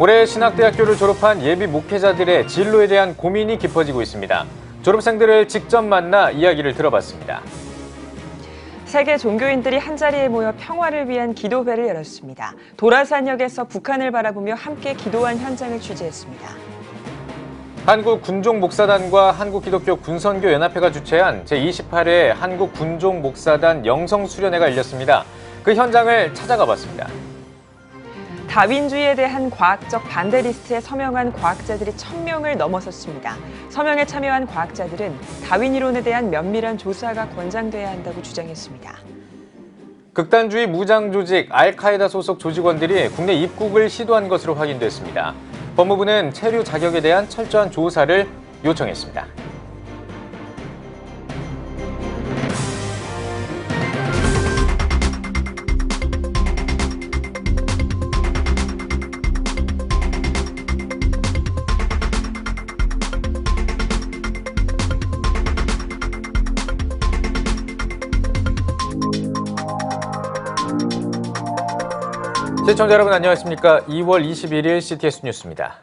올해 신학대학교를 졸업한 예비 목회자들의 진로에 대한 고민이 깊어지고 있습니다. 졸업생들을 직접 만나 이야기를 들어봤습니다. 세계 종교인들이 한자리에 모여 평화를 위한 기도회를 열었습니다. 도라산역에서 북한을 바라보며 함께 기도한 현장을 취재했습니다. 한국군종목사단과 한국기독교군선교연합회가 주최한 제28회 한국군종목사단 영성수련회가 열렸습니다. 그 현장을 찾아가 봤습니다. 다윈주의에 대한 과학적 반대 리스트에 서명한 과학자들이 1000명을 넘어섰습니다. 서명에 참여한 과학자들은 다윈 이론에 대한 면밀한 조사가 권장돼야 한다고 주장했습니다. 극단주의 무장조직 알카에다 소속 조직원들이 국내 입국을 시도한 것으로 확인됐습니다. 법무부는 체류 자격에 대한 철저한 조사를 요청했습니다. 시청자 여러분 안녕하십니까? 2월 21일 CTS 뉴스입니다.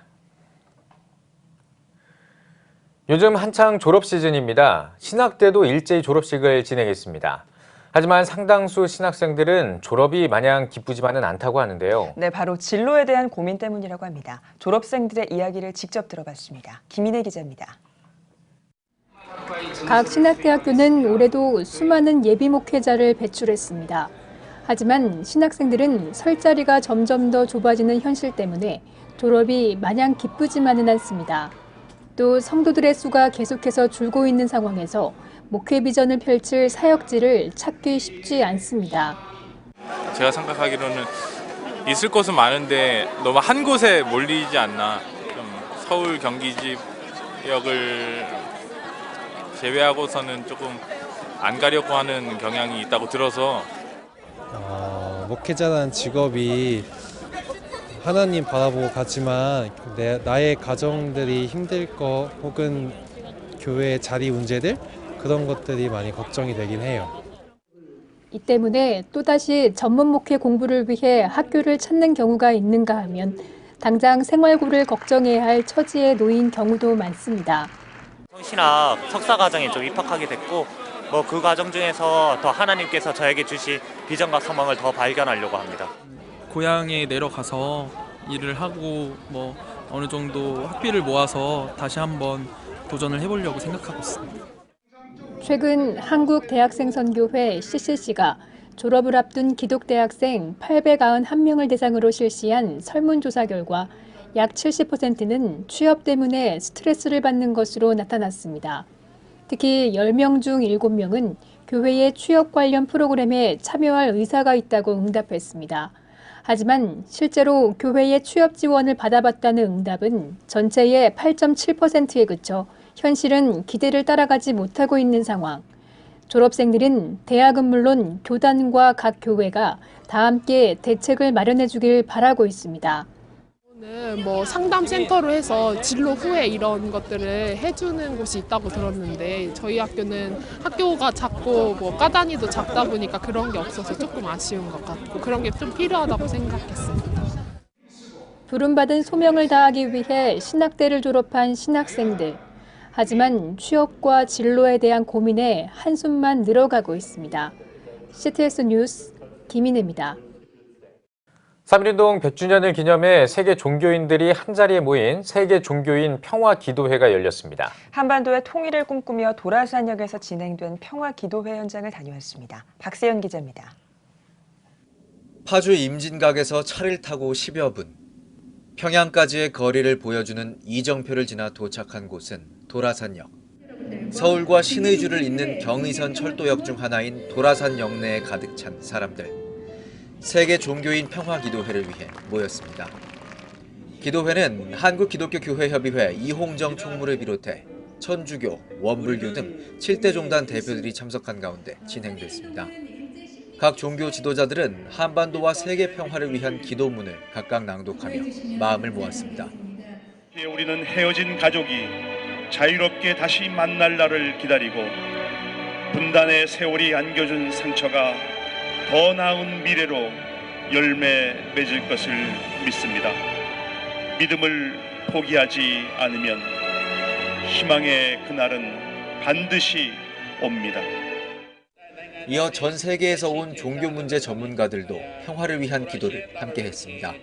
요즘 한창 졸업 시즌입니다. 신학대도 일제히 졸업식을 진행했습니다. 하지만 상당수 신학생들은 졸업이 마냥 기쁘지만은 않다고 하는데요. 네, 바로 진로에 대한 고민 때문이라고 합니다. 졸업생들의 이야기를 직접 들어봤습니다. 김인혜 기자입니다. 각 신학대학교는 올해도 수많은 예비 목회자를 배출했습니다. 하지만 신학생들은 설 자리가 점점 더 좁아지는 현실 때문에 졸업이 마냥 기쁘지만은 않습니다. 또 성도들의 수가 계속해서 줄고 있는 상황에서 목회 비전을 펼칠 사역지를 찾기 쉽지 않습니다. 제가 생각하기로는 있을 곳은 많은데 너무 한 곳에 몰리지 않나. 좀 서울, 경기 지역을 제외하고서는 조금 안 가려고 하는 경향이 있다고 들어서 목회자라는 직업이 하나님 바라보고 가지만 나의 가정들이 힘들 거 혹은 교회의 자리 문제들 그런 것들이 많이 걱정이 되긴 해요. 이 때문에 또다시 전문 목회 공부를 위해 학교를 찾는 경우가 있는가 하면 당장 생활고를 걱정해야 할 처지에 놓인 경우도 많습니다. 성신학 석사 과정에 좀 입학하게 됐고 그 과정 중에서 더 하나님께서 저에게 주신 비전과 소망을 더 발견하려고 합니다. 고향에 내려가서 일을 하고 어느 정도 학비를 모아서 다시 한번 도전을 해보려고 생각하고 있습니다. 최근 한국대학생선교회 CCC가 졸업을 앞둔 기독대학생 891명을 대상으로 실시한 설문조사 결과 약 70%는 취업 때문에 스트레스를 받는 것으로 나타났습니다. 특히 10명 중 7명은 교회의 취업 관련 프로그램에 참여할 의사가 있다고 응답했습니다. 하지만 실제로 교회의 취업 지원을 받아봤다는 응답은 전체의 8.7%에 그쳐 현실은 기대를 따라가지 못하고 있는 상황. 졸업생들은 대학은 물론 교단과 각 교회가 다 함께 대책을 마련해 주길 바라고 있습니다. 상담센터로 해서 진로 후에 이런 것들을 해주는 곳이 있다고 들었는데 저희 학교는 학교가 작고 과단위도 작다 보니까 그런 게 없어서 조금 아쉬운 것 같고 그런 게 좀 필요하다고 생각했습니다. 부름받은 소명을 다하기 위해 신학대를 졸업한 신학생들. 하지만 취업과 진로에 대한 고민에 한숨만 늘어가고 있습니다. CTS 뉴스 김인혜입니다. 3.1운동 100주년을 기념해 세계 종교인들이 한자리에 모인 세계 종교인 평화기도회가 열렸습니다. 한반도의 통일을 꿈꾸며 도라산역에서 진행된 평화기도회 현장을 다녀왔습니다. 박세연 기자입니다. 파주 임진각에서 차를 타고 10여 분, 평양까지의 거리를 보여주는 이정표를 지나 도착한 곳은 도라산역. 서울과 신의주를 잇는 경의선 철도역 중 하나인 도라산역 내에 가득 찬 사람들. 세계 종교인 평화기도회를 위해 모였습니다. 기도회는 한국기독교교회협의회 이홍정 총무를 비롯해 천주교, 원불교 등 7대 종단 대표들이 참석한 가운데 진행됐습니다. 각 종교 지도자들은 한반도와 세계 평화를 위한 기도문을 각각 낭독하며 마음을 모았습니다. 우리는 헤어진 가족이 자유롭게 다시 만날 날을 기다리고 분단의 세월이 안겨준 상처가 더 나은 미래로 열매 맺을 것을 믿습니다. 믿음을 포기하지 않으면 희망의 그날은 반드시 옵니다. 이어 전 세계에서 온 종교 문제 전문가들도 평화를 위한 기도를 함께 했습니다.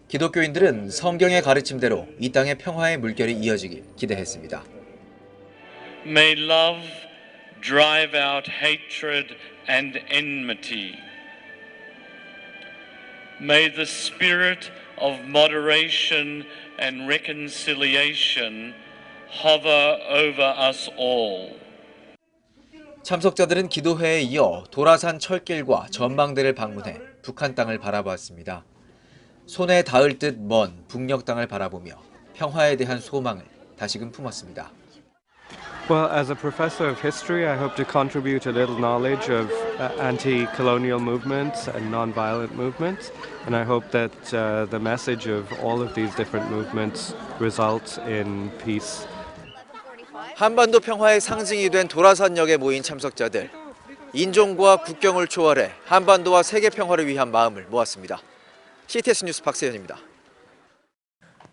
기독교인들은 성경의 가르침대로 이 땅의 평화의 물결이 이어지길 기대했습니다. May love drive out hatred and enmity. May the spirit of moderation and reconciliation hover over us all. 참석자들은 기도회에 이어 도라산 철길과 전망대를 방문해 북한 땅을 바라보았습니다. 손에 닿을 듯 먼 북녘 땅을 바라보며 평화에 대한 소망을 다시금 품었습니다. Well, as a professor of history, I hope to contribute a little knowledge of anti-colonial movements and non-violent movements, and I hope that the message of all of these different movements results in peace. 한반도 평화의 상징이 된 도라산역에 모인 참석자들. 인종과 국경을 초월해 한반도와 세계 평화를 위한 마음을 모았습니다. CTS 뉴스 박세현입니다.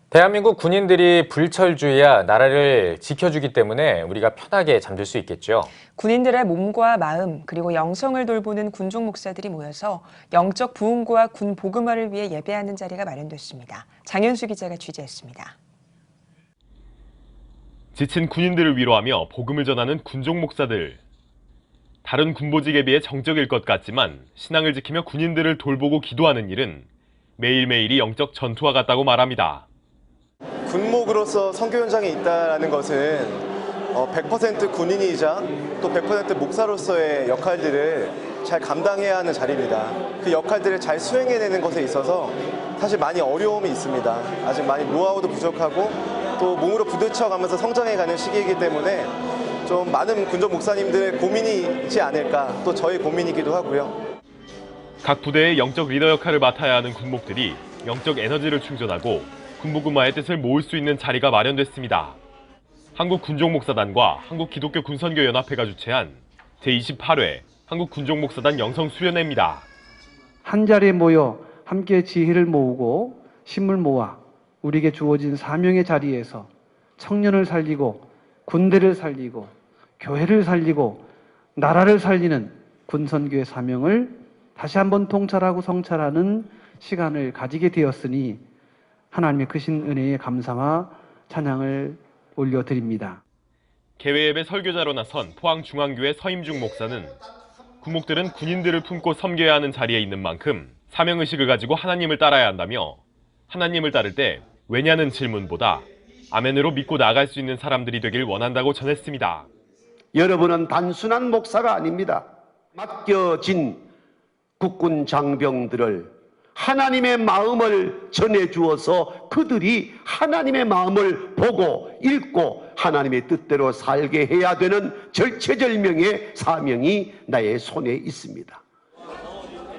대한민국 군인들이 불철주의야 나라를 지켜주기 때문에 우리가 편하게 잠들 수 있겠죠. 군인들의 몸과 마음 그리고 영성을 돌보는 군종 목사들이 모여서 영적 부흥과 군 복음화를 위해 예배하는 자리가 마련됐습니다. 장현수 기자가 취재했습니다. 지친 군인들을 위로하며 복음을 전하는 군종 목사들. 다른 군보직에 비해 정적일 것 같지만 신앙을 지키며 군인들을 돌보고 기도하는 일은 매일매일이 영적 전투와 같다고 말합니다. 군목으로서 선교 현장에 있다는 것은 100% 군인이자 또 100% 목사로서의 역할들을 잘 감당해야 하는 자리입니다. 그 역할들을 잘 수행해내는 것에 있어서 사실 많이 어려움이 있습니다. 아직 많이 노하우도 부족하고 또 몸으로 부딪혀가면서 성장해가는 시기이기 때문에 좀 많은 군종 목사님들의 고민이 있지 않을까, 또 저희 고민이기도 하고요. 각 부대의 영적 리더 역할을 맡아야 하는 군목들이 영적 에너지를 충전하고 군복음화의 뜻을 모을 수 있는 자리가 마련됐습니다. 한국군종목사단과 한국기독교군선교연합회가 주최한 제28회 한국군종목사단 영성수련회입니다. 한자리에 모여 함께 지혜를 모으고 힘을 모아 우리에게 주어진 사명의 자리에서 청년을 살리고 군대를 살리고 교회를 살리고 나라를 살리는 군선교의 사명을 다시 한번 통찰하고 성찰하는 시간을 가지게 되었으니 하나님의 크신 은혜에 감사와 찬양을 올려드립니다. 개회 예배 설교자로 나선 포항중앙교회 서임중 목사는 군목들은 군인들을 품고 섬겨야 하는 자리에 있는 만큼 사명의식을 가지고 하나님을 따라야 한다며 하나님을 따를 때 왜냐는 질문보다 아멘으로 믿고 나아갈 수 있는 사람들이 되길 원한다고 전했습니다. 여러분은 단순한 목사가 아닙니다. 맡겨진 국군 장병들을 하나님의 마음을 전해주어서 그들이 하나님의 마음을 보고 읽고 하나님의 뜻대로 살게 해야 되는 절체절명의 사명이 나의 손에 있습니다.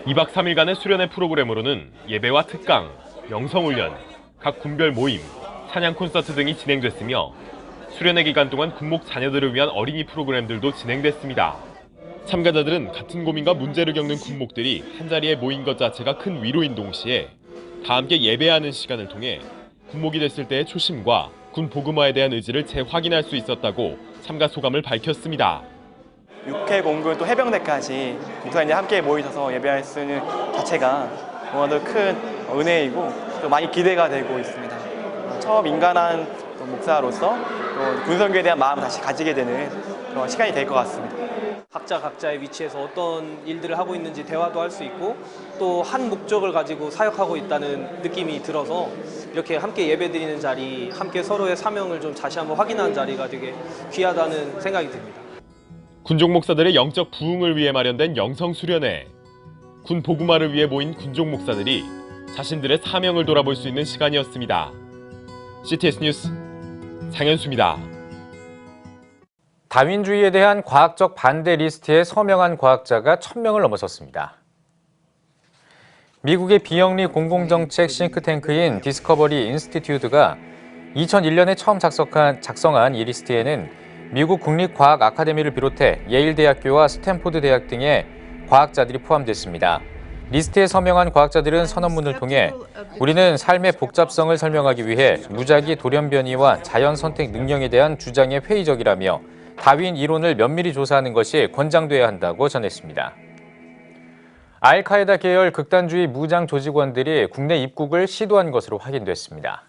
2박 3일간의 수련회 프로그램으로는 예배와 특강, 영성훈련, 각 군별 모임, 찬양 콘서트 등이 진행됐으며 수련회 기간 동안 군목 자녀들을 위한 어린이 프로그램들도 진행됐습니다. 참가자들은 같은 고민과 문제를 겪는 군목들이 한자리에 모인 것 자체가 큰 위로인 동시에 다 함께 예배하는 시간을 통해 군목이 됐을 때의 초심과 군 복음화에 대한 의지를 재확인할 수 있었다고 참가 소감을 밝혔습니다. 육해 공군 또 해병대까지 목사님들이 함께 모이셔서 예배할 수 있는 자체가 너무나도 큰 은혜이고 또 많이 기대가 되고 있습니다. 처음 인간한 목사로서 또 군선교에 대한 마음을 다시 가지게 되는 그런 시간이 될 것 같습니다. 각자 각자의 위치에서 어떤 일들을 하고 있는지 대화도 할 수 있고 또 한 목적을 가지고 사역하고 있다는 느낌이 들어서 이렇게 함께 예배드리는 자리, 함께 서로의 사명을 좀 다시 한번 확인하는 자리가 되게 귀하다는 생각이 듭니다. 군종 목사들의 영적 부흥을 위해 마련된 영성수련회. 군 복음화를 위해 모인 군종 목사들이 자신들의 사명을 돌아볼 수 있는 시간이었습니다. CTS 뉴스 장현수입니다. 다윈주의에 대한 과학적 반대 리스트에 서명한 과학자가 1000명을 넘어섰습니다. 미국의 비영리 공공정책 싱크탱크인 디스커버리 인스티튜트가 2001년에 처음 작성한 이 리스트에는 미국 국립과학 아카데미를 비롯해 예일대학교와 스탠포드 대학 등의 과학자들이 포함됐습니다. 리스트에 서명한 과학자들은 선언문을 통해 우리는 삶의 복잡성을 설명하기 위해 무작위 돌연변이와 자연 선택 능력에 대한 주장에 회의적이라며 다윈 이론을 면밀히 조사하는 것이 권장돼야 한다고 전했습니다. 알카에다 계열 극단주의 무장 조직원들이 국내 입국을 시도한 것으로 확인됐습니다.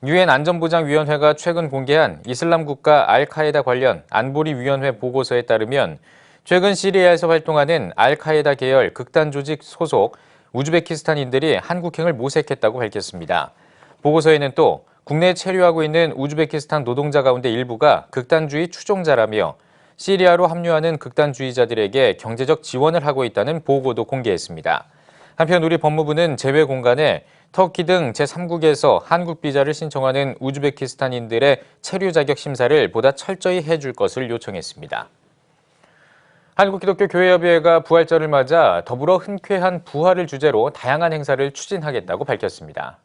유엔 안전보장위원회가 최근 공개한 이슬람 국가 알카에다 관련 안보리위원회 보고서에 따르면 최근 시리아에서 활동하는 알카에다 계열 극단 조직 소속 우즈베키스탄인들이 한국행을 모색했다고 밝혔습니다. 보고서에는 또 국내에 체류하고 있는 우즈베키스탄 노동자 가운데 일부가 극단주의 추종자라며 시리아로 합류하는 극단주의자들에게 경제적 지원을 하고 있다는 보고도 공개했습니다. 한편 우리 법무부는 제외 공간에 터키 등 제3국에서 한국 비자를 신청하는 우즈베키스탄인들의 체류 자격 심사를 보다 철저히 해줄 것을 요청했습니다. 한국기독교교회협의회가 부활절을 맞아 더불어 흔쾌한 부활을 주제로 다양한 행사를 추진하겠다고 밝혔습니다.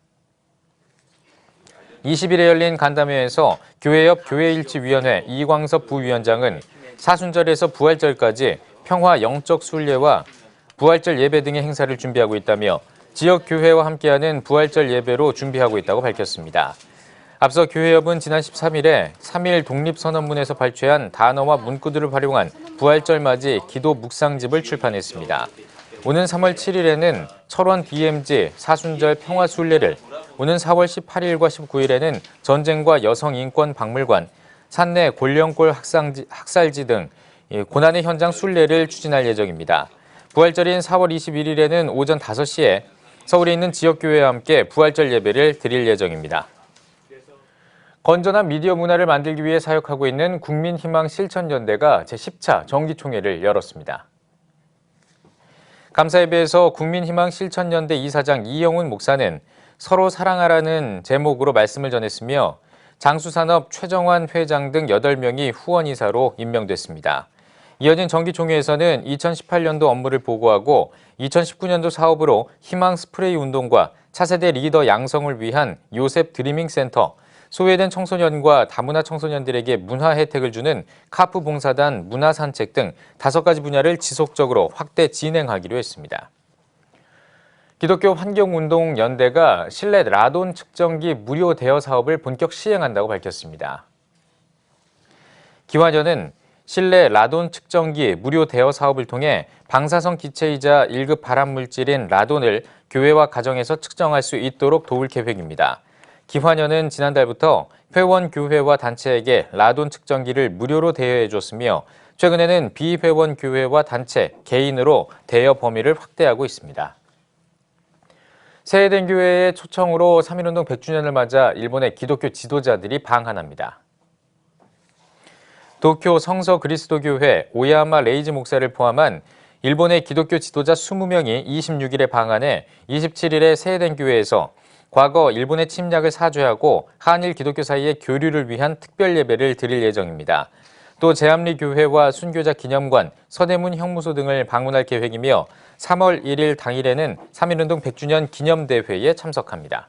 20일에 열린 간담회에서 교회협 교회일치위원회 이광섭 부위원장은 사순절에서 부활절까지 평화 영적 순례와 부활절 예배 등의 행사를 준비하고 있다며 지역 교회와 함께하는 부활절 예배로 준비하고 있다고 밝혔습니다. 앞서 교회협은 지난 13일에 3일 독립선언문에서 발췌한 단어와 문구들을 활용한 부활절 맞이 기도 묵상집을 출판했습니다. 오는 3월 7일에는 철원 DMZ 사순절 평화순례를, 오는 4월 18일과 19일에는 전쟁과 여성인권 박물관, 산내 골령골 학살지 등 고난의 현장 순례를 추진할 예정입니다. 부활절인 4월 21일에는 오전 5시에 서울에 있는 지역교회와 함께 부활절 예배를 드릴 예정입니다. 건전한 미디어 문화를 만들기 위해 사역하고 있는 국민희망실천연대가 제10차 정기총회를 열었습니다. 감사예배에서 국민희망실천연대 이사장 이영훈 목사는 서로 사랑하라는 제목으로 말씀을 전했으며 장수산업 최정환 회장 등 8명이 후원이사로 임명됐습니다. 이어진 정기총회에서는 2018년도 업무를 보고하고 2019년도 사업으로 희망 스프레이 운동과 차세대 리더 양성을 위한 요셉 드리밍 센터, 소외된 청소년과 다문화 청소년들에게 문화 혜택을 주는 카프 봉사단 문화산책 등 5가지 분야를 지속적으로 확대 진행하기로 했습니다. 기독교 환경운동연대가 실내 라돈 측정기 무료 대여 사업을 본격 시행한다고 밝혔습니다. 기환연은 실내 라돈 측정기 무료 대여 사업을 통해 방사성 기체이자 1급 발암물질인 라돈을 교회와 가정에서 측정할 수 있도록 도울 계획입니다. 기환연은 지난달부터 회원 교회와 단체에게 라돈 측정기를 무료로 대여해 줬으며 최근에는 비회원 교회와 단체, 개인으로 대여 범위를 확대하고 있습니다. 세해된 교회의 초청으로 3.1운동 100주년을 맞아 일본의 기독교 지도자들이 방한합니다. 도쿄 성서 그리스도교회 오야마 레이지 목사를 포함한 일본의 기독교 지도자 20명이 26일에 방한해 27일에 세해된 교회에서 과거 일본의 침략을 사죄하고 한일 기독교 사이의 교류를 위한 특별 예배를 드릴 예정입니다. 또 제암리 교회와 순교자 기념관, 서대문 형무소 등을 방문할 계획이며 3월 1일 당일에는 3.1운동 100주년 기념대회에 참석합니다.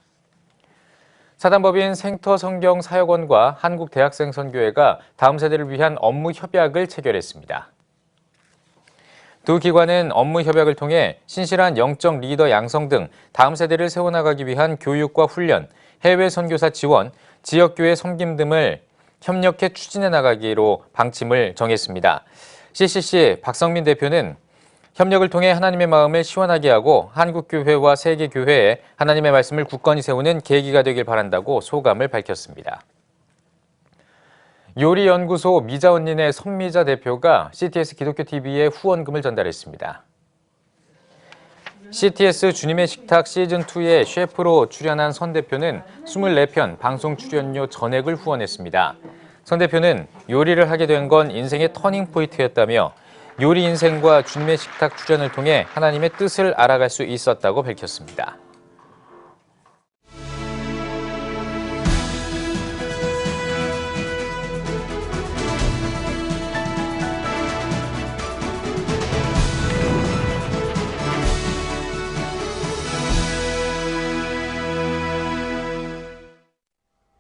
사단법인 생터성경사역원과 한국대학생선교회가 다음 세대를 위한 업무 협약을 체결했습니다. 두 기관은 업무 협약을 통해 신실한 영적 리더 양성 등 다음 세대를 세워나가기 위한 교육과 훈련, 해외 선교사 지원, 지역교회 섬김 등을 협력해 추진해 나가기로 방침을 정했습니다. CCC 박성민 대표는 협력을 통해 하나님의 마음을 시원하게 하고 한국교회와 세계교회에 하나님의 말씀을 굳건히 세우는 계기가 되길 바란다고 소감을 밝혔습니다. 요리연구소 미자언니네 선미자 대표가 CTS 기독교TV에 후원금을 전달했습니다. CTS 주님의 식탁 시즌2에 셰프로 출연한 선 대표는 24편 방송 출연료 전액을 후원했습니다. 선 대표는 요리를 하게 된 건 인생의 터닝포인트였다며 요리 인생과 주님의 식탁 출연을 통해 하나님의 뜻을 알아갈 수 있었다고 밝혔습니다.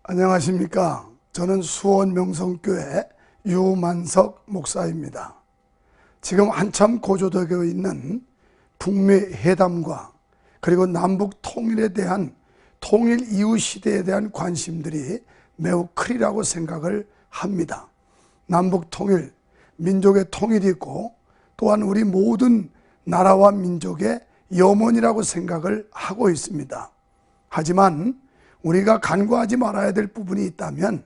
안녕하십니까. 저는 수원명성교회 유만석 목사입니다. 지금 한참 고조되고 있는 북미 회담과 그리고 남북 통일에 대한 통일 이후 시대에 대한 관심들이 매우 크리라고 생각을 합니다. 남북 통일, 민족의 통일이 있고 또한 우리 모든 나라와 민족의 염원이라고 생각을 하고 있습니다. 하지만 우리가 간과하지 말아야 될 부분이 있다면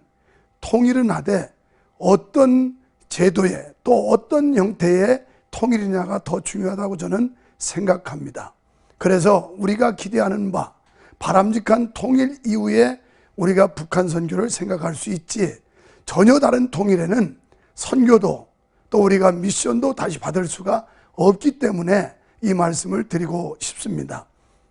통일은 하되 어떤 제도에 또 어떤 형태의 통일이냐가 더 중요하다고 저는 생각합니다. 그래서 우리가 기대하는 바 바람직한 통일 이후에 우리가 북한 선교를 생각할 수 있지, 전혀 다른 통일에는 선교도 또 우리가 미션도 다시 받을 수가 없기 때문에 이 말씀을 드리고 싶습니다.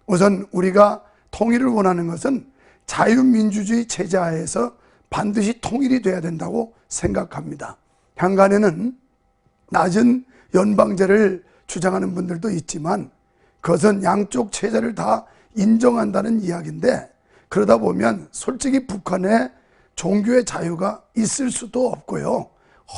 우선 우리가 통일을 원하는 것은 자유민주주의 체제 하에서 반드시 통일이 돼야 된다고 생각합니다. 향간에는 낮은 연방제를 주장하는 분들도 있지만 그것은 양쪽 체제를 다 인정한다는 이야기인데, 그러다 보면 솔직히 북한에 종교의 자유가 있을 수도 없고요,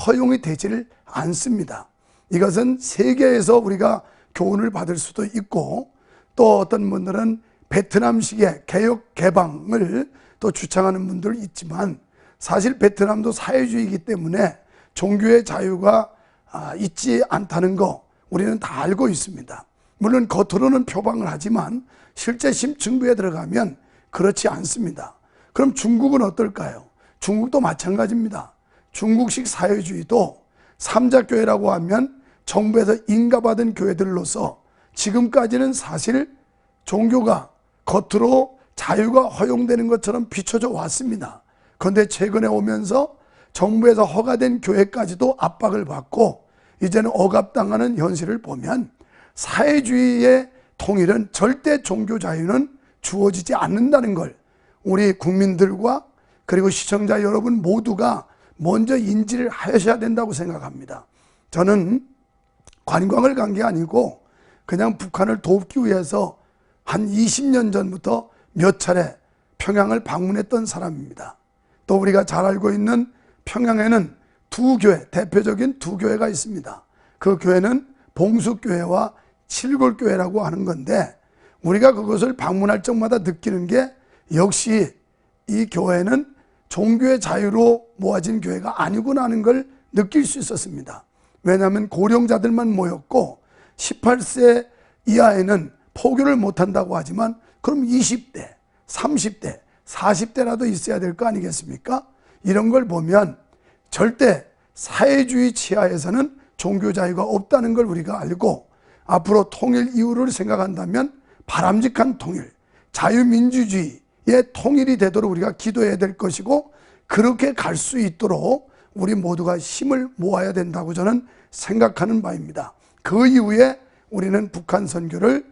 허용이 되지를 않습니다. 이것은 세계에서 우리가 교훈을 받을 수도 있고, 또 어떤 분들은 베트남식의 개혁 개방을 또 주창하는 분들 있지만, 사실 베트남도 사회주의이기 때문에 종교의 자유가 있지 않다는 거 우리는 다 알고 있습니다. 물론 겉으로는 표방을 하지만 실제 심층부에 들어가면 그렇지 않습니다. 그럼 중국은 어떨까요? 중국도 마찬가지입니다. 중국식 사회주의도 삼자교회라고 하면 정부에서 인가받은 교회들로서 지금까지는 사실 종교가 겉으로 자유가 허용되는 것처럼 비춰져 왔습니다. 그런데 최근에 오면서 정부에서 허가된 교회까지도 압박을 받고 이제는 억압당하는 현실을 보면 사회주의의 통일은 절대 종교 자유는 주어지지 않는다는 걸 우리 국민들과 그리고 시청자 여러분 모두가 먼저 인지를 하셔야 된다고 생각합니다. 저는 관광을 간 게 아니고 그냥 북한을 돕기 위해서 한 20년 전부터 몇 차례 평양을 방문했던 사람입니다. 또 우리가 잘 알고 있는 평양에는 두 교회, 대표적인 두 교회가 있습니다. 그 교회는 봉숙교회와 칠골교회라고 하는 건데, 우리가 그것을 방문할 적마다 느끼는 게 역시 이 교회는 종교의 자유로 모아진 교회가 아니구나 하는 걸 느낄 수 있었습니다. 왜냐하면 고령자들만 모였고 18세 이하에는 포교를 못한다고 하지만 그럼 20대, 30대, 40대라도 있어야 될 거 아니겠습니까? 이런 걸 보면 절대 사회주의 치하에서는 종교 자유가 없다는 걸 우리가 알고, 앞으로 통일 이후를 생각한다면 바람직한 통일, 자유민주주의의 통일이 되도록 우리가 기도해야 될 것이고, 그렇게 갈 수 있도록 우리 모두가 힘을 모아야 된다고 저는 생각하는 바입니다. 그 이후에 우리는 북한 선교를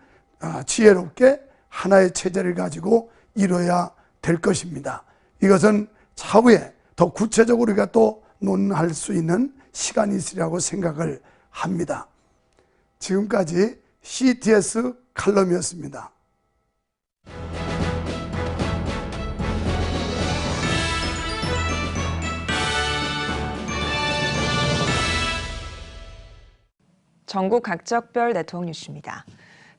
지혜롭게 하나의 체제를 가지고 이뤄야 될 것입니다. 이것은 차후에 더 구체적으로 우리가 또 논할 수 있는 시간이 있으리라고 생각을 합니다. 지금까지 CTS 칼럼이었습니다. 전국 각적별 네트워크 뉴스입니다.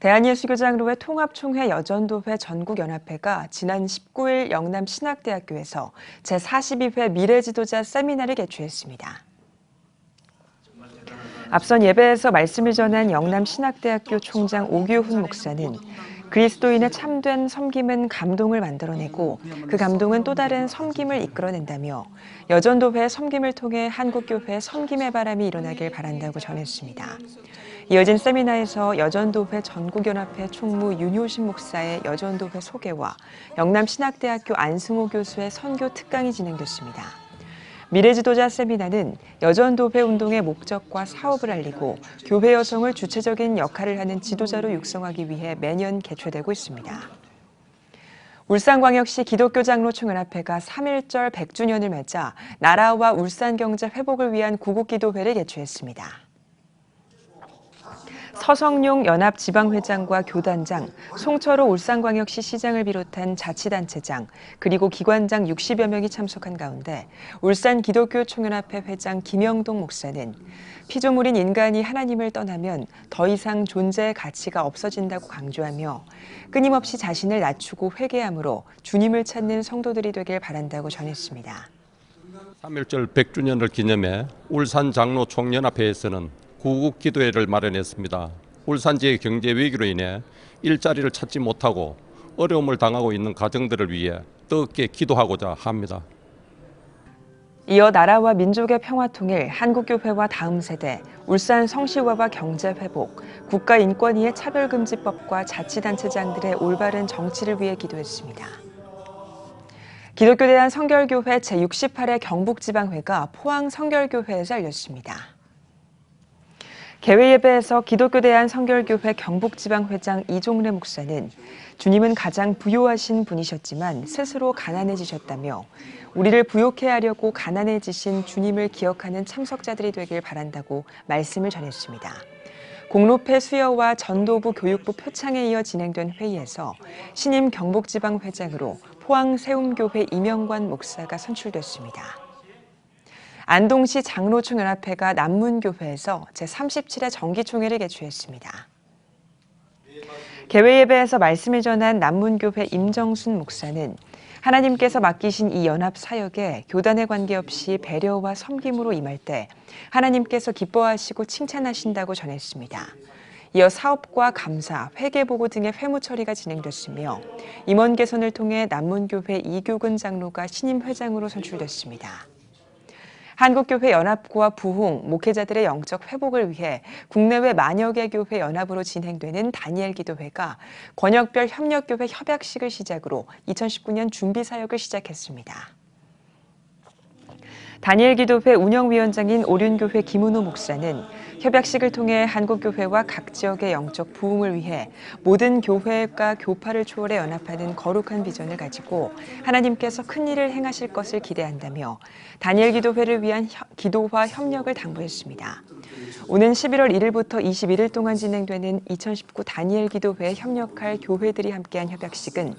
대한예수교장로회 통합총회 여전도회 전국연합회가 지난 19일 영남 신학대학교에서 제42회 미래지도자 세미나를 개최했습니다. 앞선 예배에서 말씀을 전한 영남 신학대학교 총장 오규훈 목사는 그리스도인의 참된 섬김은 감동을 만들어내고 그 감동은 또 다른 섬김을 이끌어낸다며 여전도회의 섬김을 통해 한국교회의 섬김의 바람이 일어나길 바란다고 전했습니다. 이어진 세미나에서 여전도회 전국연합회 총무 윤효신 목사의 여전도회 소개와 영남신학대학교 안승호 교수의 선교 특강이 진행됐습니다. 미래지도자 세미나는 여전도회 운동의 목적과 사업을 알리고 교회 여성을 주체적인 역할을 하는 지도자로 육성하기 위해 매년 개최되고 있습니다. 울산광역시 기독교장로총연합회가 3.1절 100주년을 맞아 나라와 울산 경제 회복을 위한 구국기도회를 개최했습니다. 서성용 연합지방회장과 교단장, 송철호 울산광역시 시장을 비롯한 자치단체장, 그리고 기관장 60여 명이 참석한 가운데 울산기독교총연합회 회장 김영동 목사는 피조물인 인간이 하나님을 떠나면 더 이상 존재의 가치가 없어진다고 강조하며 끊임없이 자신을 낮추고 회개함으로 주님을 찾는 성도들이 되길 바란다고 전했습니다. 3.1절 100주년을 기념해 울산장로총연합회에서는 구국기도회를 마련했습니다. 울산 지역 경제 위기로 인해 일자리를 찾지 못하고 어려움을 당하고 있는 가정들을 위해 뜨겁게 기도하고자 합니다. 이어 나라와 민족의 평화통일, 한국교회와 다음 세대, 울산 성시화와 경제회복, 국가인권위의 차별금지법과 자치단체장들의 올바른 정치를 위해 기도했습니다. 기독교대한 성결교회 제68회 경북지방회가 포항 성결교회에서 열렸습니다. 개회예배에서 기독교대한 성결교회 경북지방회장 이종래 목사는 주님은 가장 부요하신 분이셨지만 스스로 가난해지셨다며 우리를 부요케 하려고 가난해지신 주님을 기억하는 참석자들이 되길 바란다고 말씀을 전했습니다. 공로패 수여와 전도부 교육부 표창에 이어 진행된 회의에서 신임 경북지방회장으로 포항세움교회 이명관 목사가 선출됐습니다. 안동시 장로총연합회가 남문교회에서 제37회 정기총회를 개최했습니다. 개회예배에서 말씀을 전한 남문교회 임정순 목사는 하나님께서 맡기신 이 연합 사역에 교단에 관계없이 배려와 섬김으로 임할 때 하나님께서 기뻐하시고 칭찬하신다고 전했습니다. 이어 사업과 감사, 회계보고 등의 회무 처리가 진행됐으며 임원 개선을 통해 남문교회 이규근 장로가 신임 회장으로 선출됐습니다. 한국교회 연합부와 부흥, 목회자들의 영적 회복을 위해 국내외 만여 개 교회 연합으로 진행되는 다니엘 기도회가 권역별 협력교회 협약식을 시작으로 2019년 준비 사역을 시작했습니다. 다니엘 기도회 운영위원장인 오륜교회 김은호 목사는 협약식을 통해 한국교회와 각 지역의 영적 부흥을 위해 모든 교회과 교파를 초월해 연합하는 거룩한 비전을 가지고 하나님께서 큰 일을 행하실 것을 기대한다며 다니엘 기도회를 위한 기도와 협력을 당부했습니다. 오는 11월 1일부터 21일 동안 진행되는 2019 다니엘 기도회에 협력할 교회들이 함께한 협약식은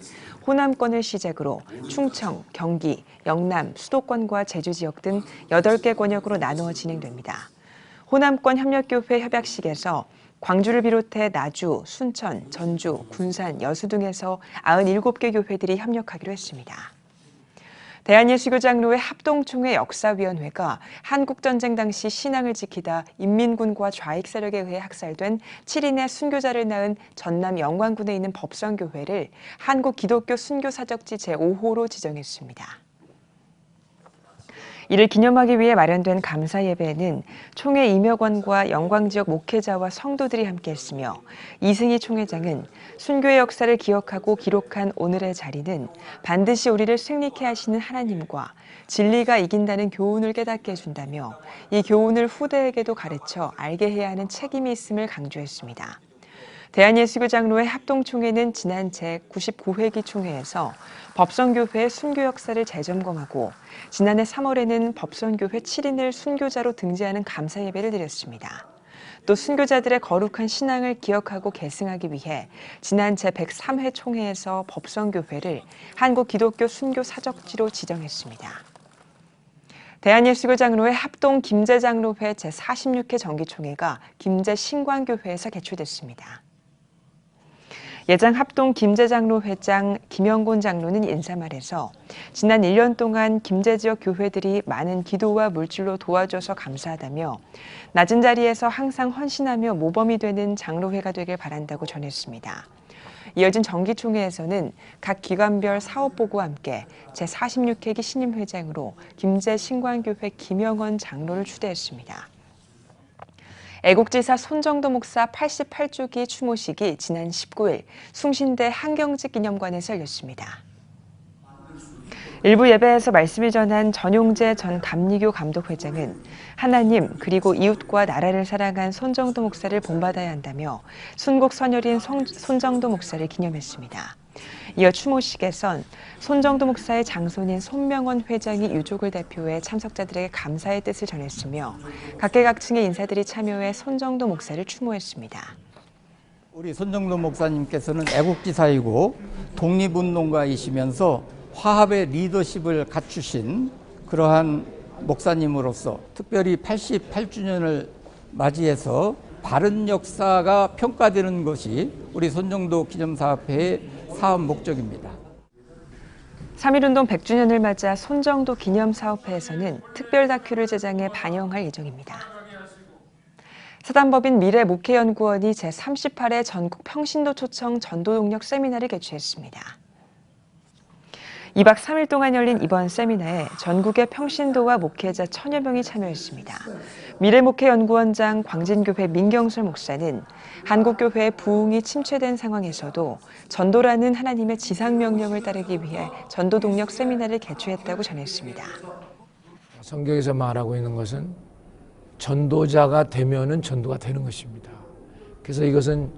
호남권을 시작으로 충청, 경기, 영남, 수도권과 제주 지역 등 8개 권역으로 나누어 진행됩니다. 호남권 협력교회 협약식에서 광주를 비롯해 나주, 순천, 전주, 군산, 여수 등에서 97개 교회들이 협력하기로 했습니다. 대한예수교장로회 합동총회 역사위원회가 한국전쟁 당시 신앙을 지키다 인민군과 좌익 세력에 의해 학살된 7인의 순교자를 낳은 전남 영광군에 있는 법성교회를 한국기독교 순교사적지 제5호로 지정했습니다. 이를 기념하기 위해 마련된 감사예배에는 총회 임여관과 영광지역 목회자와 성도들이 함께했으며 이승희 총회장은 순교의 역사를 기억하고 기록한 오늘의 자리는 반드시 우리를 승리케 하시는 하나님과 진리가 이긴다는 교훈을 깨닫게 해준다며 이 교훈을 후대에게도 가르쳐 알게 해야 하는 책임이 있음을 강조했습니다. 대한예수교장로회 합동총회는 지난 제99회기 총회에서 법성교회의 순교 역사를 재점검하고 지난해 3월에는 법성교회 7인을 순교자로 등재하는 감사예배를 드렸습니다. 또 순교자들의 거룩한 신앙을 기억하고 계승하기 위해 지난 제103회 총회에서 법성교회를 한국기독교 순교사적지로 지정했습니다. 대한예수교장로회 합동 김제장로회 제46회 정기총회가 김제신광교회에서 개최됐습니다. 예장 합동 김제장로회장 김영곤 장로는 인사말에서 지난 1년 동안 김제 지역 교회들이 많은 기도와 물질로 도와줘서 감사하다며 낮은 자리에서 항상 헌신하며 모범이 되는 장로회가 되길 바란다고 전했습니다. 이어진 정기총회에서는 각 기관별 사업보고와 함께 제46회기 신임회장으로 김제신광교회 김영원 장로를 추대했습니다. 애국지사 손정도 목사 88주기 추모식이 지난 19일 숭신대 한경직 기념관에서 열렸습니다. 일부 예배에서 말씀을 전한 전용재 전 감리교 감독회장은 하나님 그리고 이웃과 나라를 사랑한 손정도 목사를 본받아야 한다며 순국 선열인 손정도 목사를 기념했습니다. 이어 추모식에선 손정도 목사의 장손인 손명원 회장이 유족을 대표해 참석자들에게 감사의 뜻을 전했으며 각계각층의 인사들이 참여해 손정도 목사를 추모했습니다. 우리 손정도 목사님께서는 애국지사이고 독립운동가이시면서 화합의 리더십을 갖추신 그러한 목사님으로서 특별히 88주년을 맞이해서 바른 역사가 평가되는 것이 우리 손정도 기념사업회의 사업 목적입니다. 3.1운동 100주년을 맞아 손정도 기념사업회에서는 특별 다큐를 제작해 반영할 예정입니다. 사단법인 미래목회연구원이 제38회 전국 평신도 초청 전도동력 세미나를 개최했습니다. 2박 3일 동안 열린 이번 세미나에 전국의 평신도와 목회자 1000여 명이 참여했습니다. 미래목회연구원장 광진교회 민경술 목사는 한국교회의 부흥이 침체된 상황에서도 전도라는 하나님의 지상명령을 따르기 위해 전도동력 세미나를 개최했다고 전했습니다. 성경에서 말하고 있는 것은 전도자가 되면은 전도가 되는 것입니다. 그래서 이것은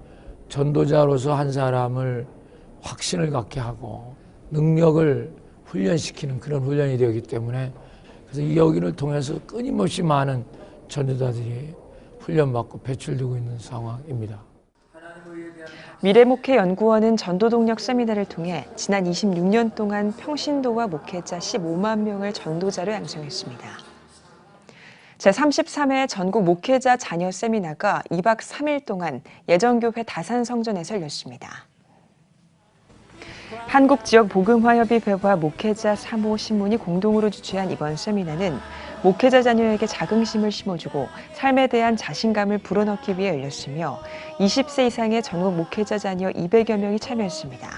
전도자로서 한 사람을 확신을 갖게 하고 능력을 훈련시키는 그런 훈련이 되기 때문에 그래서 이 여기를 통해서 끊임없이 많은 전도자들이 훈련받고 배출되고 있는 상황입니다. 미래목회연구원은 전도동력 세미나를 통해 지난 26년 동안 평신도와 목회자 15만 명을 전도자로 양성했습니다. 제33회 전국 목회자 자녀 세미나가 2박 3일 동안 예정교회 다산성전에서 열렸습니다. 한국지역복음화협의회와 목회자 3호 신문이 공동으로 주최한 이번 세미나는 목회자 자녀에게 자긍심을 심어주고 삶에 대한 자신감을 불어넣기 위해 열렸으며 20세 이상의 전국 목회자 자녀 200여 명이 참여했습니다.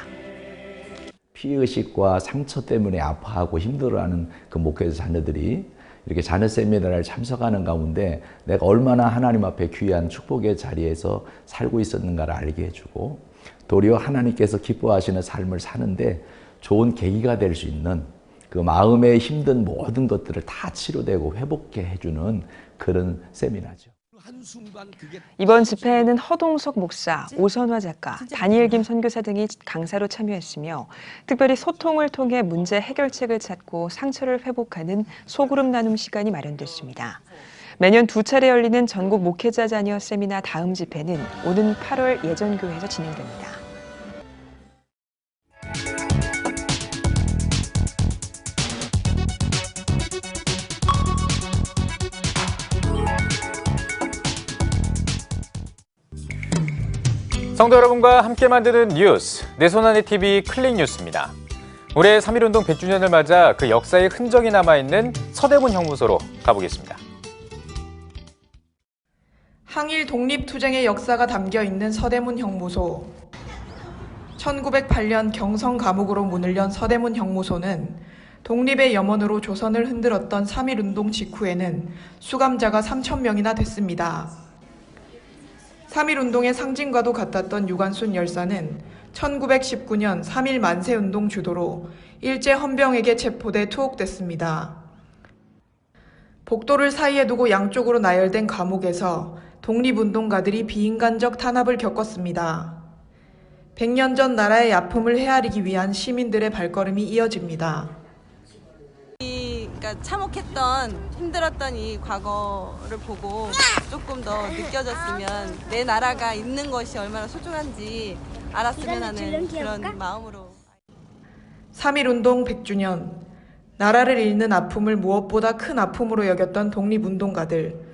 피해의식과 상처 때문에 아파하고 힘들어하는 그 목회자 자녀들이 이렇게 자녀 세미나를 참석하는 가운데 내가 얼마나 하나님 앞에 귀한 축복의 자리에서 살고 있었는가를 알게 해주고 도리어 하나님께서 기뻐하시는 삶을 사는데 좋은 계기가 될 수 있는 그 마음에 힘든 모든 것들을 다 치료되고 회복해 해주는 그런 세미나죠. 이번 집회에는 허동석 목사, 오선화 작가, 다니엘 김 선교사 등이 강사로 참여했으며 특별히 소통을 통해 문제 해결책을 찾고 상처를 회복하는 소그룹 나눔 시간이 마련됐습니다. 매년 2차례 열리는 전국 목회자 자녀 세미나 다음 집회는 오는 8월 예전교회에서 진행됩니다. 성도 여러분과 함께 만드는 뉴스, 내 손안의 TV 클릭 뉴스입니다. 올해 3.1운동 100주년을 맞아 그 역사의 흔적이 남아있는 서대문 형무소로 가보겠습니다. 항일 독립투쟁의 역사가 담겨있는 서대문 형무소. 1908년 경성 감옥으로 문을 연 서대문 형무소는 독립의 염원으로 조선을 흔들었던 3.1운동 직후에는 수감자가 3,000명이나 됐습니다. 3.1운동의 상징과도 같았던 유관순 열사는 1919년 3.1 만세운동 주도로 일제 헌병에게 체포돼 투옥됐습니다. 복도를 사이에 두고 양쪽으로 나열된 감옥에서 독립운동가들이 비인간적 탄압을 겪었습니다. 100년 전 나라의 아픔을 헤아리기 위한 시민들의 발걸음이 이어집니다. 그러니까 참혹했던 힘들었던 이 과거를 보고 조금 더 느껴졌으면 내 나라가 있는 것이 얼마나 소중한지 알았으면 하는 그런 마음으로. 3.1운동 100주년, 나라를 잃는 아픔을 무엇보다 큰 아픔으로 여겼던 독립운동가들.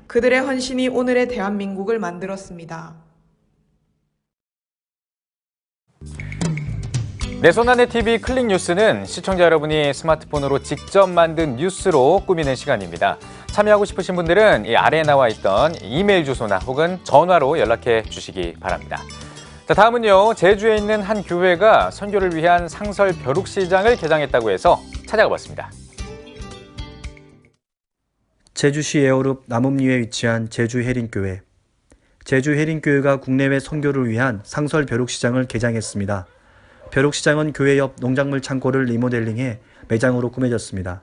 그들의 헌신이 오늘의 대한민국을 만들었습니다. 내 손안의 TV 클릭 뉴스는 시청자 여러분이 스마트폰으로 직접 만든 뉴스로 꾸미는 시간입니다. 참여하고 싶으신 분들은 이 아래에 나와 있던 이메일 주소나 혹은 전화로 연락해 주시기 바랍니다. 자, 다음은요. 제주에 있는 한 교회가 선교를 위한 상설 벼룩시장을 개장했다고 해서 찾아가 봤습니다. 제주시 애호읍 남읍리에 위치한 제주혜린교회. 제주혜린교회가 국내외 선교를 위한 상설 벼룩시장을 개장했습니다. 벼룩시장은 교회 옆 농작물 창고를 리모델링해 매장으로 꾸며졌습니다.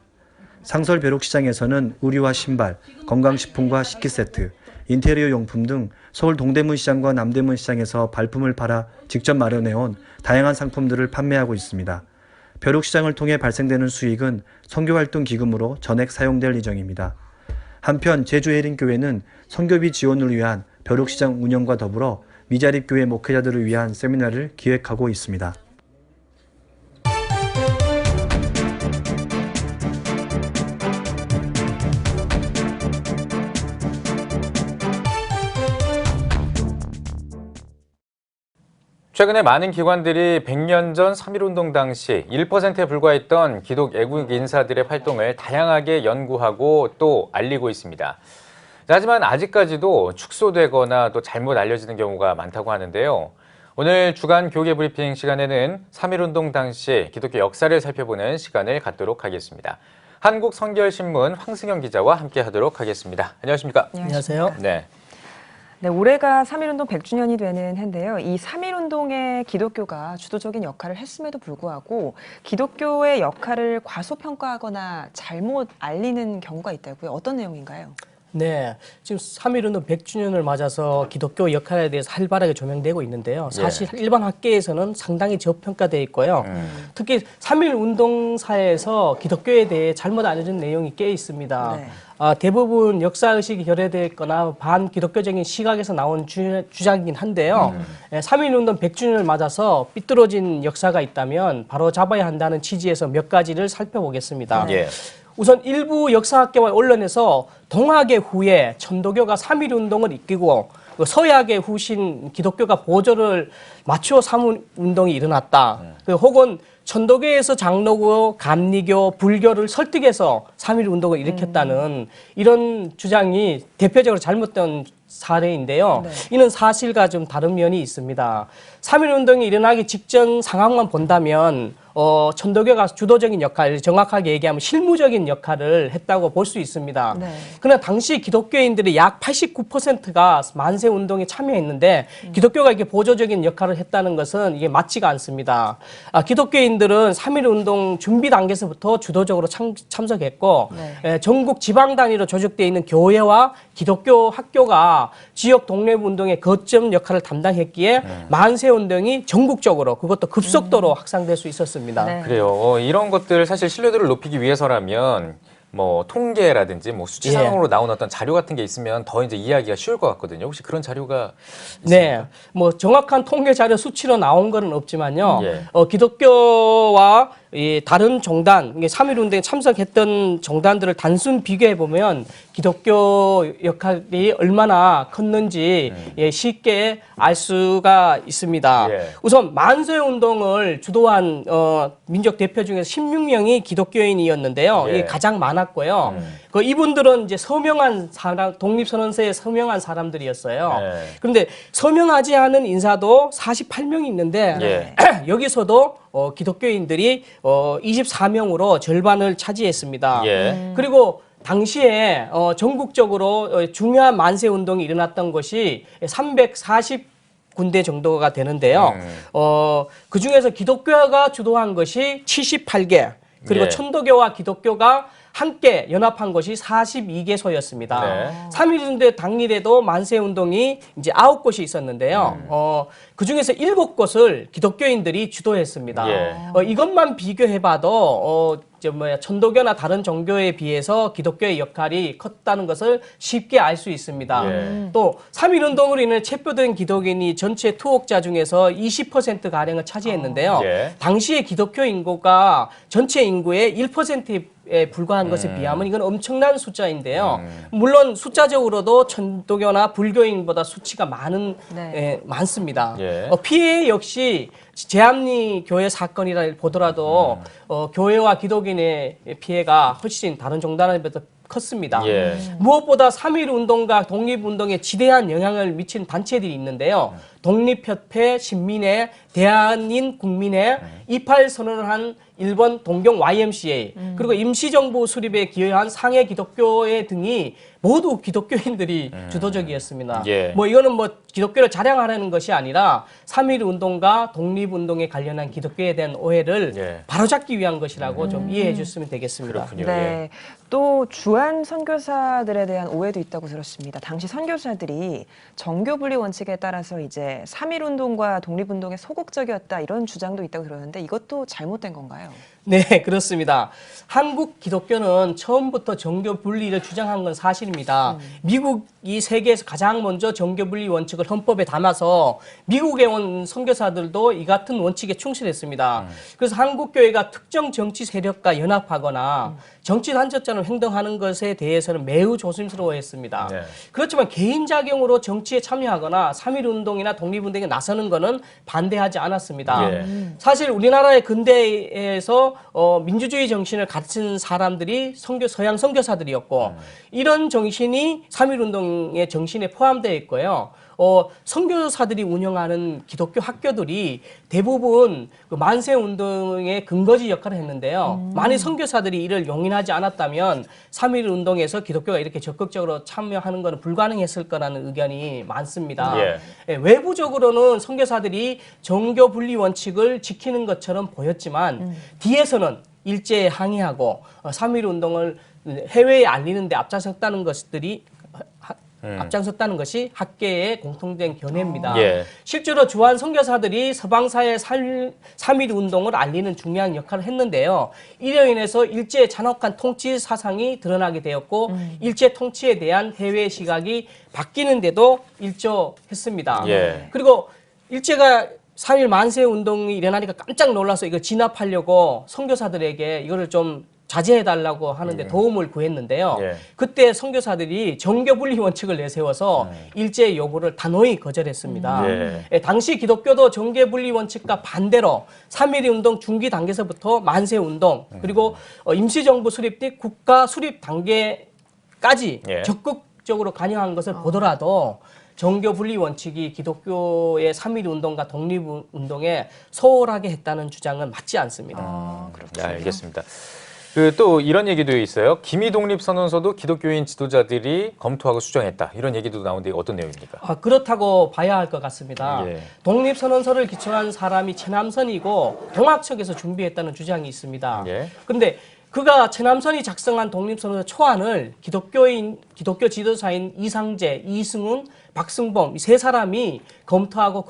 상설 벼룩시장에서는 의류와 신발, 건강식품과 식기세트, 인테리어 용품 등 서울 동대문 시장과 남대문 시장에서 발품을 팔아 직접 마련해온 다양한 상품들을 판매하고 있습니다. 벼룩시장을 통해 발생되는 수익은 선교활동 기금으로 전액 사용될 예정입니다. 한편 제주해린교회는 선교비 지원을 위한 벼룩시장 운영과 더불어 미자립교회 목회자들을 위한 세미나를 기획하고 있습니다. 최근에 많은 기관들이 100년 전 3.1운동 당시 1%에 불과했던 기독 애국 인사들의 활동을 다양하게 연구하고 또 알리고 있습니다. 하지만 아직까지도 축소되거나 또 잘못 알려지는 경우가 많다고 하는데요. 오늘 주간 교계 브리핑 시간에는 3.1운동 당시 기독교 역사를 살펴보는 시간을 갖도록 하겠습니다. 한국성결신문 황승영 기자와 함께하도록 하겠습니다. 안녕하십니까? 안녕하세요. 네. 네, 올해가 3.1운동 100주년이 되는 해인데요. 이 3.1운동에 기독교가 주도적인 역할을 했음에도 불구하고 기독교의 역할을 과소평가하거나 잘못 알리는 경우가 있다고요. 어떤 내용인가요? 네, 지금 3.1운동 100주년을 맞아서 기독교 역할에 대해서 활발하게 조명되고 있는데요. 사실 일반 학계에서는 상당히 저평가되어 있고요. 특히 3.1운동사에서 기독교에 대해 잘못 알려진 내용이 꽤 있습니다. 네. 대부분 역사의식이 결여되어 있거나 반기독교적인 시각에서 나온 주장이긴 한데요. 3.1운동 100주년을 맞아서 삐뚤어진 역사가 있다면 바로 잡아야 한다는 취지에서 몇 가지를 살펴보겠습니다. 우선 일부 역사학계와 언론에서 동학의 후에 천도교가 3.1운동을 이끌고 서약의 후신 기독교가 보조를 맞추어 3.1운동이 일어났다. 혹은 천도교에서 장로교, 감리교, 불교를 설득해서 3.1운동을 일으켰다는 이런 주장이 대표적으로 잘못된 사례인데요. 이는 사실과 좀 다른 면이 있습니다. 3.1운동이 일어나기 직전 상황만 본다면 천도교가 주도적인 역할, 정확하게 얘기하면 실무적인 역할을 했다고 볼 수 있습니다. 그러나 당시 기독교인들이 약 89%가 만세운동에 참여했는데 기독교가 이렇게 보조적인 역할을 했다는 것은 이게 맞지가 않습니다. 기독교인들은 3.1운동 준비 단계에서부터 주도적으로 참석했고 전국 지방 단위로 조직되어 있는 교회와 기독교 학교가 지역 독립운동의 거점 역할을 담당했기에 만세운동이 전국적으로 그것도 급속도로 확산될 수 있었습니다. 그래요. 이런 것들 사실 신뢰도를 높이기 위해서라면 뭐 통계라든지 뭐 수치상으로 나온 어떤 자료 같은 게 있으면 더 이제 이해하기가 쉬울 것 같거든요. 혹시 그런 자료가 있습니까? 네, 뭐 정확한 통계 자료 수치로 나온 건 없지만요. 기독교와 이 다른 정당, 3.1운동에 참석했던 정당들을 단순 비교해 보면 기독교 역할이 얼마나 컸는지 쉽게 알 수가 있습니다. 우선 만세운동을 주도한 민족 대표 중에서 16명이 기독교인이었는데요. 이게 가장 많았고요. 이분들은 이제 서명한 사람, 독립선언서에 서명한 사람들이었어요. 그런데 서명하지 않은 인사도 48명이 있는데 여기서도 기독교인들이 24명으로 절반을 차지했습니다. 그리고 당시에 전국적으로 중요한 만세운동이 일어났던 것이 340군데 정도가 되는데요. 그중에서 기독교가 주도한 것이 78개, 그리고 천도교와 기독교가 함께 연합한 것이 42개소였습니다. 3.1운동 당일에도 만세운동이 이제 9곳이 있었는데요. 그 중에서 7곳을 기독교인들이 주도했습니다. 이것만 비교해봐도 천도교나 다른 종교에 비해서 기독교의 역할이 컸다는 것을 쉽게 알 수 있습니다. 또 3.1운동으로 인해 체포된 기독인이 전체 투옥자 중에서 20%가량을 차지했는데요. 당시의 기독교 인구가 전체 인구의 1%에 불과한 것에 비하면 이건 엄청난 숫자인데요. 물론 숫자적으로도 천도교나 불교인보다 수치가 많습니다. 피해 역시 제암리 교회 사건이라 보더라도 교회와 기독인의 피해가 훨씬 다른 종단에 비해서 컸습니다. 무엇보다 3.1운동과 독립운동에 지대한 영향을 미친 단체들이 있는데요. 독립협회 신민회 대한인 국민회 이팔 선언을 한 일본 동경 YMCA 그리고 임시정부 수립에 기여한 상해 기독교회 등이 모두 기독교인들이 주도적이었습니다. 예. 뭐 이거는 뭐 기독교를 자랑하라는 것이 아니라 3.1 운동과 독립운동에 관련한 기독교에 대한 오해를 바로잡기 위한 것이라고 좀 이해해 주시면 되겠습니다. 그렇군요. 네. 또 주한 선교사들에 대한 오해도 있다고 들었습니다. 당시 선교사들이 정교 분리 원칙에 따라서 이제 3.1 운동과 독립운동에 소극적이었다 이런 주장도 있다고 들었는데 이것도 잘못된 건가요? 네, 그렇습니다. 한국 기독교는 처음부터 정교 분리를 주장한 건 사실입니다. 미국이 세계에서 가장 먼저 정교 분리 원칙을 헌법에 담아서 미국에 온 선교사들도 이 같은 원칙에 충실했습니다. 그래서 한국 교회가 특정 정치 세력과 연합하거나 정치 단체처럼 행동하는 것에 대해서는 매우 조심스러워했습니다. 그렇지만 개인 자경으로 정치에 참여하거나 3.1 운동이나 독립운동에 나서는 것은 반대하지 않았습니다. 사실 우리나라의 근대에서 민주주의 정신을 가르친 사람들이 서양 선교사들이었고 이런 정신이 3.1 운동의 정신에 포함되어 있고요. 선교사들이 운영하는 기독교 학교들이 대부분 그 만세 운동의 근거지 역할을 했는데요. 만일 선교사들이 이를 용인하지 않았다면 3.1 운동에서 기독교가 이렇게 적극적으로 참여하는 것은 불가능했을 거라는 의견이 많습니다. 외부적으로는 선교사들이 정교 분리 원칙을 지키는 것처럼 보였지만 뒤에서는 일제에 항의하고 3.1 운동을 해외에 알리는 데 앞장섰다는 것들이 앞장섰다는 것이 학계의 공통된 견해입니다. 실제로 주한 선교사들이 서방사의 3.1 운동을 알리는 중요한 역할을 했는데요. 이로 인해서 일제의 잔혹한 통치 사상이 드러나게 되었고 일제 통치에 대한 해외 시각이 바뀌는데도 일조했습니다. 그리고 일제가 3.1 만세 운동이 일어나니까 깜짝 놀라서 이걸 진압하려고 선교사들에게 이거를 좀 자제해달라고 하는데 도움을 구했는데요. 그때 선교사들이 정교분리 원칙을 내세워서 일제의 요구를 단호히 거절했습니다. 당시 기독교도 정교분리 원칙과 반대로 3.1 운동 중기 단계에서부터 만세 운동 그리고 임시정부 수립 뒤 국가 수립 단계까지 적극적으로 관여한 것을 보더라도 정교 분리 원칙이 기독교의 3.1 운동과 독립 운동에 소홀하게 했다는 주장은 맞지 않습니다. 그렇군요. 알겠습니다. 또 이런 얘기도 있어요. 기미 독립 선언서도 기독교인 지도자들이 검토하고 수정했다. 이런 얘기도 나오는데 어떤 내용입니까? 그렇다고 봐야 할 것 같습니다. 독립 선언서를 기초한 사람이 최남선이고 동학척에서 준비했다는 주장이 있습니다. 그런데 그가 최남선이 작성한 독립선언서 초안을 기독교 지도자인 이상재, 이승훈, 박승범 이 세 사람이 검토하고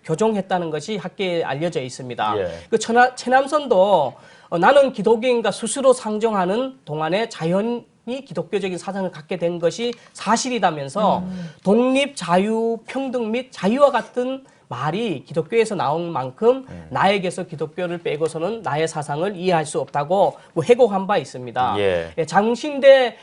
교정했다는 것이 학계에 알려져 있습니다. 그 최남선도 나는 기독교인과 스스로 상정하는 동안에 자연히 기독교적인 사상을 갖게 된 것이 사실이다면서 독립, 자유, 평등 및 자유와 같은 말이 기독교에서 나온 만큼 나에게서 기독교를 빼고서는 나의 사상을 이해할 수 없다고 회고한 바 있습니다. 장신대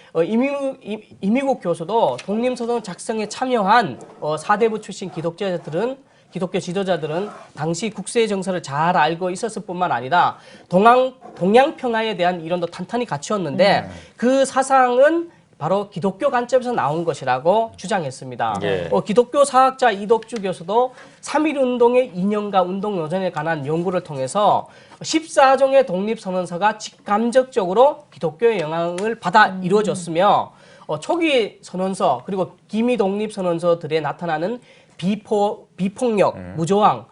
이미국 교수도 독립선언 작성에 참여한 사대부 출신 기독교 지도자들은 당시 국세 정서를 잘 알고 있었을 뿐만 아니라 동양 평화에 대한 이론도 탄탄히 갖추었는데 그 사상은 바로 기독교 관점에서 나온 것이라고 주장했습니다. 기독교 사학자 이덕주 교수도 3.1 운동의 이념과 운동 노선에 관한 연구를 통해서 14종의 독립선언서가 직감적적으로 기독교의 영향을 받아 이루어졌으며 초기 선언서 그리고 기미 독립선언서들에 나타나는 비폭력, 무저항,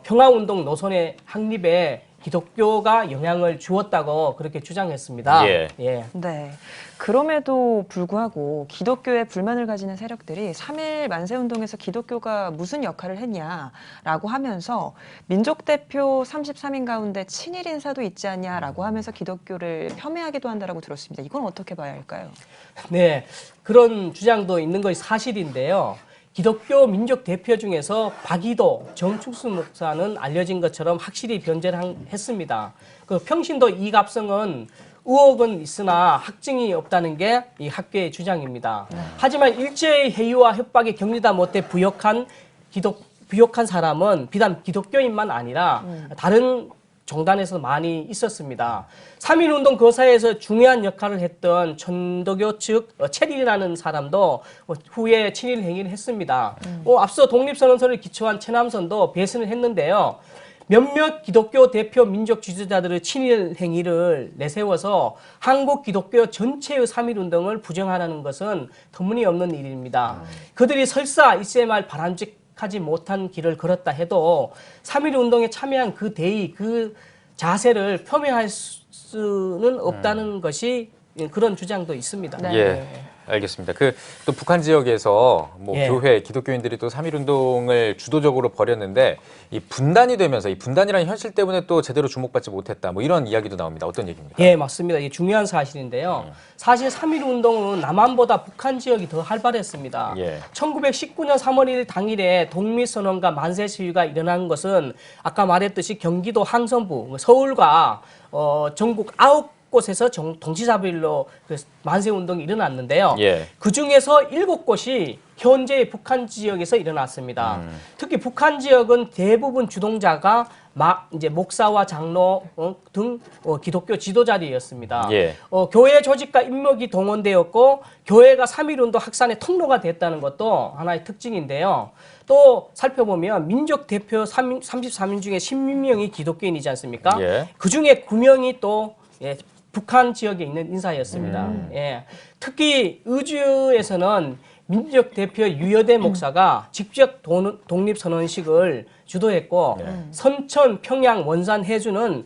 평화운동 노선의 확립에 기독교가 영향을 주었다고 그렇게 주장했습니다. 네. 그럼에도 불구하고 기독교에 불만을 가지는 세력들이 3.1 만세운동에서 기독교가 무슨 역할을 했냐라고 하면서 민족대표 33인 가운데 친일 인사도 있지 않냐라고 하면서 기독교를 폄훼하기도 한다라고 들었습니다. 이건 어떻게 봐야 할까요? 네, 그런 주장도 있는 것이 사실인데요. 기독교 민족 대표 중에서 박이도, 정축수 목사는 알려진 것처럼 확실히 변제를 했습니다. 그 평신도 이갑성은 의혹은 있으나 확증이 없다는 게 이 학계의 주장입니다. 하지만 일제의 해이와 협박에 견디다 못해 부역한 사람은 비단 기독교인만 아니라 다른 종단에서 많이 있었습니다. 3.1운동 그 사이에서 중요한 역할을 했던 천도교 측 체릴이라는 사람도 후에 친일 행위를 했습니다. 앞서 독립선언서를 기초한 체남선도 배선을 했는데요. 몇몇 기독교 대표 민족 지도자들의 친일 행위를 내세워서 한국 기독교 전체의 3.1운동을 부정하는 것은 터무니없는 일입니다. 그들이 설사 이세말 바람직하지 못한 길을 걸었다 해도 3.1운동에 참여한 그 대의, 그 자세를 표명할 수는 없다는 것이 그런 주장도 있습니다. 네. 예. 알겠습니다. 또 북한 지역에서 뭐 교회, 기독교인들이 또 3.1운동을 주도적으로 벌였는데 이 분단이 되면서 이 분단이라는 현실 때문에 또 제대로 주목받지 못했다. 뭐 이런 이야기도 나옵니다. 어떤 얘기입니까? 예, 맞습니다. 이게 중요한 사실인데요. 사실 3.1운동은 남한보다 북한 지역이 더 활발했습니다. 1919년 3월 1일 당일에 독립선언과 만세 시위가 일어난 것은 아까 말했듯이 경기도 항성부, 서울과 전국 9곳에서 동시다발로 그 만세운동이 일어났는데요. 그 중에서 7곳이 현재의 북한 지역에서 일어났습니다. 특히 북한 지역은 대부분 주동자가 이제 목사와 장로 등 기독교 지도자들이었습니다. 교회 조직과 인목이 동원되었고 교회가 3.1운동 확산의 통로가 됐다는 것도 하나의 특징인데요. 또 살펴보면 민족 대표 33인 중에 16명이 기독교인이지 않습니까? 그 중에 9명이 또 북한 지역에 있는 인사였습니다. 특히 의주에서는 민족 대표 유여대 목사가 직접 독립선언식을 주도했고 선천, 평양, 원산, 해주는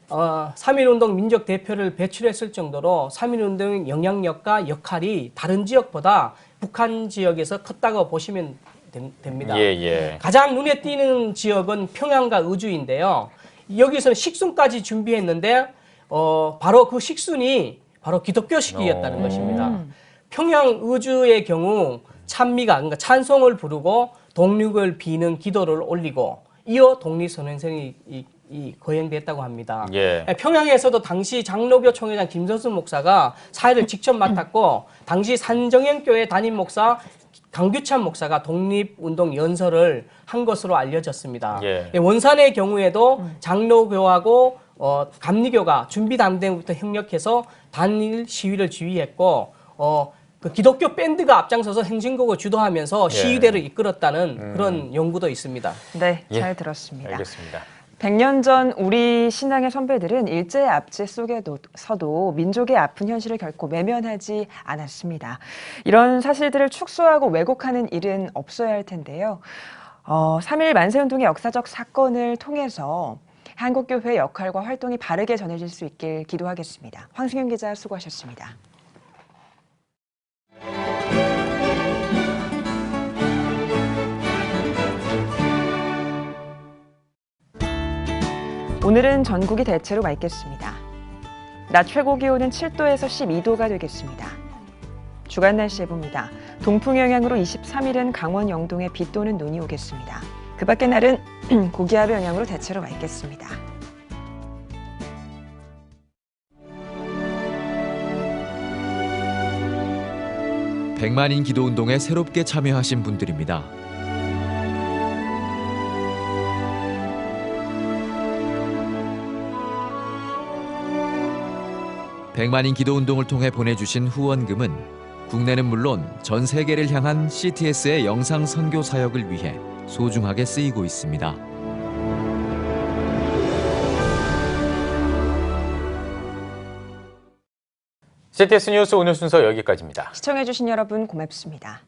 3.1운동 민족 대표를 배출했을 정도로 3.1운동의 영향력과 역할이 다른 지역보다 북한 지역에서 컸다고 보시면 됩니다. 가장 눈에 띄는 지역은 평양과 의주인데요. 여기서는 식순까지 준비했는데 바로 그 식순이 바로 기독교식이었다는 것입니다. 평양 의주의 경우 찬미가 그러니까 찬송을 부르고 독립을 비는 기도를 올리고 이어 독립선언성이 거행됐다고 합니다. 평양에서도 당시 장로교 총회장 김선수 목사가 사회를 직접 맡았고 당시 산정현교회 담임 목사 강규찬 목사가 독립운동 연설을 한 것으로 알려졌습니다. 원산의 경우에도 장로교하고 감리교가 준비 담당부터 협력해서 단일 시위를 지휘했고 그 기독교 밴드가 앞장서서 행진곡을 주도하면서 시위대를 이끌었다는 그런 연구도 있습니다. 네, 잘 들었습니다. 알겠습니다. 100년 전 우리 신앙의 선배들은 일제의 압제 속에서도 민족의 아픈 현실을 결코 외면하지 않았습니다. 이런 사실들을 축소하고 왜곡하는 일은 없어야 할 텐데요. 3.1 만세운동의 역사적 사건을 통해서 한국교회의 역할과 활동이 바르게 전해질 수 있길 기도하겠습니다. 황승현 기자 수고하셨습니다. 오늘은 전국이 대체로 맑겠습니다. 낮 최고 기온은 7도에서 12도가 되겠습니다. 주간 날씨 예보입니다. 동풍 영향으로 23일은 강원 영동에 비 또는 눈이 오겠습니다. 그 밖의 날은 고기압의 영향으로 대체로 맑겠습니다. 백만인 기도운동에 새롭게 참여하신 분들입니다. 백만인 기도운동을 통해 보내주신 후원금은 국내는 물론 전 세계를 향한 CTS의 영상 선교 사역을 위해 소중하게 쓰이고 있습니다. CTS 뉴스 오늘 순서 여기까지입니다. 시청해주신 여러분 고맙습니다.